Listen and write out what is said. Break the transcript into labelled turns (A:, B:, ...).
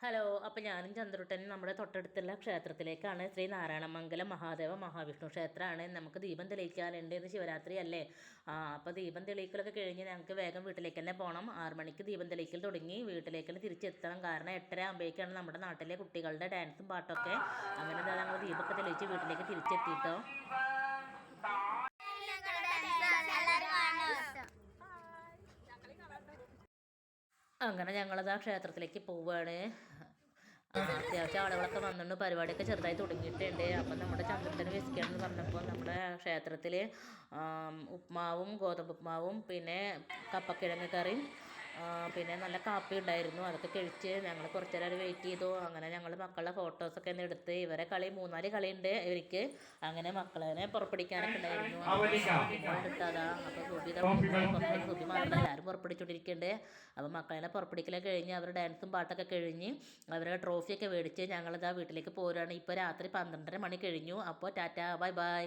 A: Hello, അപ്പോൾ ഞാനും ചന്ദ്രുട്ടനും നമ്മുടെ തൊട്ടടുത്തുള്ള ക്ഷേത്രത്തിലേക്കാണ്. ശ്രീ നാരായണമംഗലം മഹാദേവ മഹാവിഷ്ണു ക്ഷേത്രമാണ്. നമുക്ക് ദീപം തെളിയിക്കാനുണ്ട്. ഇന്ന് ശിവരാത്രി അല്ലേ. അപ്പോൾ ദീപം തെളിയിക്കലൊക്കെ കഴിഞ്ഞ് ഞങ്ങൾക്ക് വേഗം വീട്ടിലേക്ക് തന്നെ പോകണം. 6 മണിക്ക് ദീപം തെളിയിക്കൽ തുടങ്ങി. വീട്ടിലേക്ക് തന്നെ തിരിച്ചെത്തണം. കാരണം 8:30 ആകുമ്പോഴേക്കാണ് നമ്മുടെ നാട്ടിലെ കുട്ടികളുടെ ഡാൻസും പാട്ടൊക്കെ. അങ്ങനെ ഞങ്ങൾ ദീപമൊക്കെ തെളിയിച്ച് വീട്ടിലേക്ക് തിരിച്ചെത്തിയിട്ടോ. അങ്ങനെ ഞങ്ങളത് ആ ക്ഷേത്രത്തിലേക്ക് പോവുകയാണ്. അത്യാവശ്യം ആളുകളൊക്കെ വന്നിട്ടുണ്ട്. പരിപാടിയൊക്കെ ചെറുതായി തുടങ്ങിയിട്ടുണ്ട്. അപ്പം നമ്മുടെ ചന്ദ്രത്തിന് വിസിക്കാണെന്ന് പറഞ്ഞപ്പോൾ നമ്മുടെ ക്ഷേത്രത്തിൽ ഉപ്മാവും ഗോതമ്പ് ഉപ്മാവും പിന്നെ കപ്പക്കിഴങ്ങ് കറിയും പിന്നെ നല്ല കാപ്പി ഉണ്ടായിരുന്നു. അതൊക്കെ കഴിച്ച് ഞങ്ങൾ കുറച്ച് നേരം വെയിറ്റ് ചെയ്തു. അങ്ങനെ ഞങ്ങൾ മക്കളുടെ ഫോട്ടോസൊക്കെ ഒന്ന് എടുത്ത്. ഇവരെ കളി 3-4 കളിയുണ്ട് ഇവർക്ക്. അങ്ങനെ മക്കളെ പുറപ്പെടുവിക്കാനൊക്കെ ഉണ്ടായിരുന്നു. എടുത്തതാ. അപ്പോൾ സുബി മാത്രമല്ല എല്ലാവരും പുറപ്പെടുവിച്ചുകൊണ്ടിരിക്കുന്നുണ്ട്. അപ്പോൾ മക്കളെ പുറപ്പെടുവിക്കലൊക്കെ കഴിഞ്ഞ് അവർ ഡാൻസും പാട്ടൊക്കെ കഴിഞ്ഞ് അവരുടെ ട്രോഫിയൊക്കെ മേടിച്ച് ഞങ്ങളിതാ വീട്ടിലേക്ക് പോരുകയാണ്. ഇപ്പോൾ രാത്രി 12:30 മണി കഴിഞ്ഞു. അപ്പോൾ ടാറ്റാ, ബൈ ബൈ.